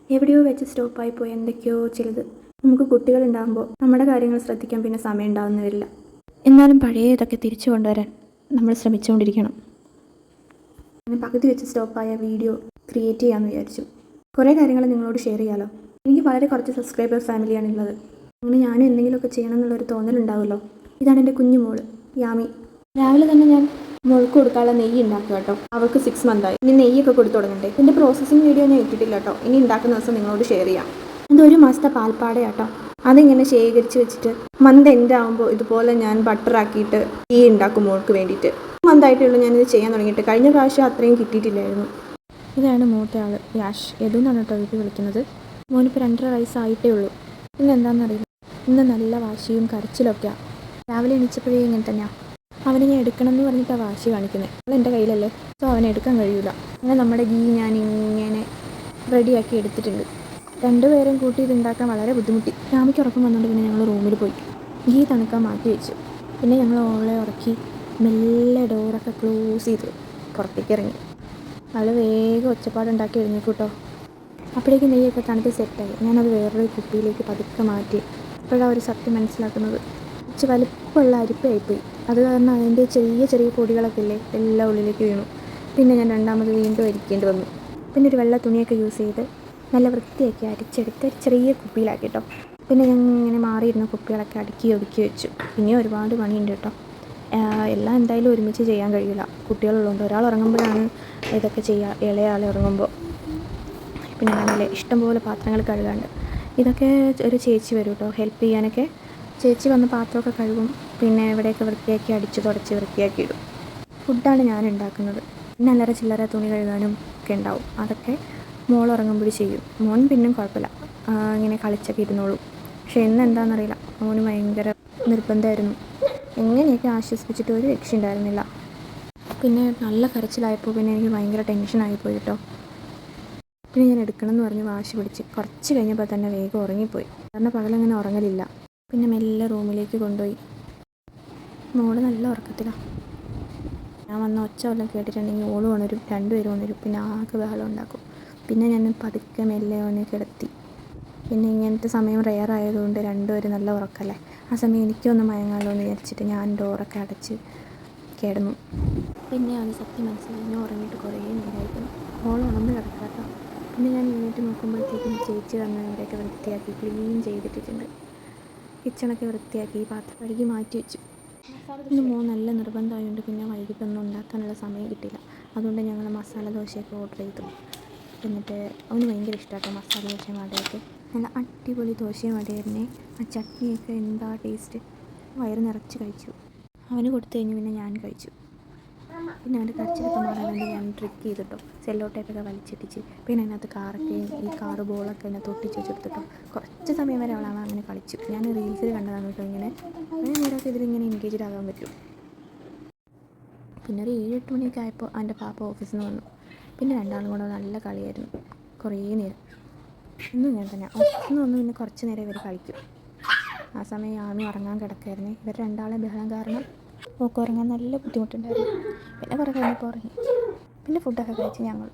എവിടെയോ വെച്ച് സ്റ്റോപ്പായി പോയി എന്തൊക്കെയോ ചിലത്. നമുക്ക് കുട്ടികളുണ്ടാകുമ്പോൾ നമ്മുടെ കാര്യങ്ങൾ ശ്രദ്ധിക്കാൻ പിന്നെ സമയം ഉണ്ടാകുന്ന വരില്ല. എന്നാലും പഴയതൊക്കെ തിരിച്ചു കൊണ്ടുവരാൻ നമ്മൾ ശ്രമിച്ചുകൊണ്ടിരിക്കണം. അങ്ങനെ പകുതി വെച്ച് സ്റ്റോപ്പായ വീഡിയോ ക്രിയേറ്റ് ചെയ്യാമെന്ന് വിചാരിച്ചു. കുറേ കാര്യങ്ങൾ നിങ്ങളോട് ഷെയർ ചെയ്യാമല്ലോ. എനിക്ക് വളരെ കുറച്ച് സബ്സ്ക്രൈബർ ഫാമിലിയാണുള്ളത്. അങ്ങനെ ഞാനും എന്തെങ്കിലുമൊക്കെ ചെയ്യണം എന്നുള്ളൊരു തോന്നലുണ്ടാവുമല്ലോ. ഇതാണ് എൻ്റെ കുഞ്ഞു മോള് യാമി. രാവിലെ തന്നെ ഞാൻ മോൾക്ക് കൊടുക്കാനുള്ള നെയ്യ് ഉണ്ടാക്കുക കേട്ടോ. അവൾക്ക് 6 മന്തായി. ഇനി നെയ്യൊക്കെ കൊടുത്തു തുടങ്ങണ്ടേ. ഇതിൻ്റെ പ്രോസസ്സിങ് വീഡിയോ ഞാൻ ഇട്ടിട്ടില്ല കേട്ടോ. ഇനി ഉണ്ടാക്കുന്ന ദിവസം നിങ്ങളോട് ഷെയർ ചെയ്യാം. ഇത് 1 മാസത്തെ പാൽപ്പാട കേട്ടോ. അതിങ്ങനെ ശേഖരിച്ച് വെച്ചിട്ട് മന്ത് എൻഡ് ആകുമ്പോൾ ഇതുപോലെ ഞാൻ ബട്ടറാക്കിയിട്ട് ടീ ഉണ്ടാക്കും മോൾക്ക് വേണ്ടിയിട്ട്. മന്തായിട്ടുള്ളൂ ഞാനിത് ചെയ്യാൻ തുടങ്ങിയിട്ട്. കഴിഞ്ഞ പ്രാവശ്യം അത്രയും കിട്ടിയിട്ടില്ലായിരുന്നു. ഇതാണ് മൂത്ത ആൾ യാഷ്. എന്നാണ് കേട്ടോ വീട്ടിൽ വിളിക്കുന്നത്. മോനിപ്പോൾ 2.5 വയസ്സായിട്ടേ ഉള്ളൂ. ഇന്ന് എന്താണെന്നറിയില്ല, ഇന്ന് നല്ല വാശിയും കരച്ചിലൊക്കെയാണ്. രാവിലെ എണീച്ചപ്പോഴേ ഇങ്ങനെ തന്നെയാണ്. അവനെ ഞാൻ എടുക്കണം എന്ന് പറഞ്ഞിട്ടാണ് വാശി കാണിക്കുന്നത്. എൻ്റെ കയ്യിലല്ലേ, സോ അവനെ എടുക്കാൻ കഴിയില്ല. അങ്ങനെ നമ്മുടെ ഗീ ഞാൻ ഇങ്ങനെ റെഡിയാക്കി എടുത്തിട്ടുണ്ട്. 2 പേരും കൂട്ടി ഇതുണ്ടാക്കാൻ വളരെ ബുദ്ധിമുട്ടി. യാമിക്ക് ഉറക്കം വന്നുകൊണ്ട് പിന്നെ ഞങ്ങൾ റൂമിൽ പോയി ഗീ തണുക്കാൻ മാറ്റി വെച്ചു. പിന്നെ ഞങ്ങൾ ഓളെ ഉറക്കി മെല്ലെ ഡോറൊക്കെ ക്ലോസ് ചെയ്ത് പുറത്തേക്ക് ഇറങ്ങി. അവൾ വേഗം ഒച്ചപ്പാടുണ്ടാക്കി എഴുന്നേക്കും കേട്ടോ. അപ്പോഴേക്കും നെയ്യൊക്കെ തണുത്ത് സെറ്റായി. ഞാനത് വേറൊരു കുപ്പിയിലേക്ക് പതുക്കെ മാറ്റി. അപ്പോഴാണ് ഒരു സത്യം മനസ്സിലാക്കുന്നത്. കുറച്ച് വലിപ്പമുള്ള അരിപ്പയായിപ്പോയി. അത് കാരണം അതിൻ്റെ ചെറിയ ചെറിയ പൊടികളൊക്കെ ഇല്ലേ എല്ലാം ഉള്ളിലേക്ക് വീണു. പിന്നെ ഞാൻ രണ്ടാമത് വീണ്ടും അരിക്കേണ്ടി വന്നു. പിന്നെ ഒരു വെള്ള തുണിയൊക്കെ യൂസ് ചെയ്ത് നല്ല വൃത്തിയാക്കി അരിച്ചെടുത്ത് ചെറിയ കുപ്പിയിലാക്കി കേട്ടോ. പിന്നെ ഞാൻ ഇങ്ങനെ മാറിയിരുന്ന കുപ്പികളൊക്കെ അടുക്കി ഒതുക്കി വെച്ചു. ഇനിയും ഒരുപാട് പണിയുണ്ട് കേട്ടോ. എല്ലാം എന്തായാലും ഒരുമിച്ച് ചെയ്യാൻ കഴിയില്ല. കുട്ടികളുള്ളതുകൊണ്ട് ഒരാൾ ഉറങ്ങുമ്പോഴാണ് ഇതൊക്കെ ചെയ്യുക. ഇളയാൾ ഉറങ്ങുമ്പോൾ പിന്നെ നല്ല ഇഷ്ടംപോലെ പാത്രങ്ങൾ കഴുകാണ്ട്. ഇതൊക്കെ ഒരു ചേച്ചി വരും കേട്ടോ ഹെൽപ്പ് ചെയ്യാനൊക്കെ. ചേച്ചി വന്ന് പാത്രമൊക്കെ കഴുകും. പിന്നെ ഇവിടെയൊക്കെ വൃത്തിയാക്കി അടിച്ച് തുടച്ച് വൃത്തിയാക്കി ഇടും. ഫുഡാണ് ഞാൻ ഉണ്ടാക്കുന്നത്. പിന്നെ അല്ലറ ചില്ലറ തുണി കഴുകാനും ഒക്കെ ഉണ്ടാവും. അതൊക്കെ മോൾ ഉറങ്ങുമ്പോൾ ചെയ്യും. മോൻ പിന്നും കുഴപ്പമില്ല, ഇങ്ങനെ കളിച്ചൊക്കെ ഇരുന്നോളൂ. പക്ഷെ എന്താണെന്നറിയില്ല, മോന് ഭയങ്കര നിർബന്ധമായിരുന്നു. എങ്ങനെയൊക്കെ ആശ്വസിപ്പിച്ചിട്ട് ഒരു രക്ഷയുണ്ടായിരുന്നില്ല. പിന്നെ നല്ല കരച്ചിലായപ്പോൾ പിന്നെ എനിക്ക് ഭയങ്കര ടെൻഷനായിപ്പോയി കേട്ടോ. പിന്നെ ഞാൻ എടുക്കണം എന്ന് പറഞ്ഞ് വാശി പിടിച്ച് കുറച്ച് കഴിഞ്ഞപ്പോൾ തന്നെ വേഗം ഉറങ്ങിപ്പോയി. കാരണം പകലങ്ങനെ ഉറങ്ങലില്ല. പിന്നെ മെല്ലെ റൂമിലേക്ക് കൊണ്ടുപോയി. മോള് നല്ല ഉറക്കത്തിലാണ്. ഞാൻ വന്ന ഒച്ച വല്ലതും കേട്ടിട്ടുണ്ടെങ്കിൽ ഓളും ഉണരും, 2 പേരും ഉണരും. പിന്നെ ആകെ ബഹളം ഉണ്ടാക്കും. പിന്നെ ഞാൻ പതുക്കെ മെല്ലെ അവനെ കിടത്തി. പിന്നെ ഇങ്ങനത്തെ സമയം റെയർ ആയതുകൊണ്ട് 2 പേരും നല്ല ഉറക്കമല്ലേ. ആ സമയം എനിക്കൊന്ന് മയങ്ങാമല്ലോ എന്ന് വിചാരിച്ചിട്ട് ഞാൻ ഡോറൊക്കെ അടച്ച് കിടന്നു. പിന്നെ അവന് സത്യം മനസ്സിലായി. ഞാൻ ഉറങ്ങിയിട്ട് കുറേ നേരമായിരുന്നു. മോൾ ഉണർന്ന് കിടക്കാട്ടോ. പിന്നെ ഞാൻ എഴുന്നേറ്റ് നോക്കുമ്പോഴത്തേക്കും ചേച്ചി വന്ന് ഇവിടെയൊക്കെ വൃത്തിയാക്കി ക്ലീൻ ചെയ്തിട്ടിട്ടുണ്ട്. കിച്ചണൊക്കെ വൃത്തിയാക്കി പാത്രം കഴുകി മാറ്റി വെച്ചു. ഇന്ന് മോൻ നല്ല നിർബന്ധമായതുകൊണ്ട് പിന്നെ വൈകിട്ടൊന്നും ഉണ്ടാക്കാനുള്ള സമയം കിട്ടില്ല. അതുകൊണ്ട് ഞങ്ങൾ മസാല ദോശയൊക്കെ ഓർഡർ ചെയ്തു. എന്നിട്ട് അവന് ഭയങ്കര ഇഷ്ടമാട്ടോ മസാല ദോശയും വടയൊക്കെ. നല്ല അടിപൊളി ദോശയും വടയായിരുന്നേ. ആ ചട്നിയൊക്കെ എന്താ ടേസ്റ്റ്. വയറ് നിറച്ച് കഴിച്ചു. അവന് കൊടുത്തു കഴിഞ്ഞ് പിന്നെ ഞാൻ കഴിച്ചു. പിന്നെ അവൻ്റെ കരച്ചിലൊക്കെ മാറാൻ വേണ്ടി ഞാൻ ട്രിക്ക് ചെയ്തിട്ടോ സെല്ലോ ടേപ്പൊക്കെ വലിച്ചിട്ടിച്ച്. പിന്നെ അതിനകത്ത് കാറൊക്കെയും ഈ കാറ് ബോളൊക്കെ അതിനകത്ത് ഒട്ടിച്ച് വെച്ചെടുത്തിട്ടോ കുറച്ച് സമയം വരെ അവളാണ് അങ്ങനെ കളിച്ചു. ഞാൻ റീൽസിൽ കണ്ടതാണ് കേട്ടോ ഇങ്ങനെ. അങ്ങനെ നേരമൊക്കെ ഇതിലിങ്ങനെ എൻഗേജ്ഡ് ആകാൻ പറ്റും. പിന്നെ ഒരു 7-8 മണിയൊക്കെ ആയപ്പോൾ എൻ്റെ പാപ്പ ഓഫീസിൽ നിന്ന് വന്നു. പിന്നെ രണ്ടാളും കൂടെ നല്ല കളിയായിരുന്നു കുറേ നേരം. ഇന്നും ഞാൻ തന്നെ ഓഫീസിൽ നിന്ന് വന്നു. പിന്നെ കുറച്ച് നേരം ഇവർ കളിക്കും. ആ സമയം യാമി ഉറങ്ങാൻ കിടക്കായിരുന്നേ. ഇവർ രണ്ടാളെ ബഹളം കാരണം ഓക്ക് ഉറങ്ങാൻ നല്ല ബുദ്ധിമുട്ടുണ്ടായിരുന്നു. പിന്നെ കുറേ കഴിഞ്ഞപ്പോൾ ഉറങ്ങി. പിന്നെ ഫുഡൊക്കെ കഴിച്ച് ഞങ്ങൾ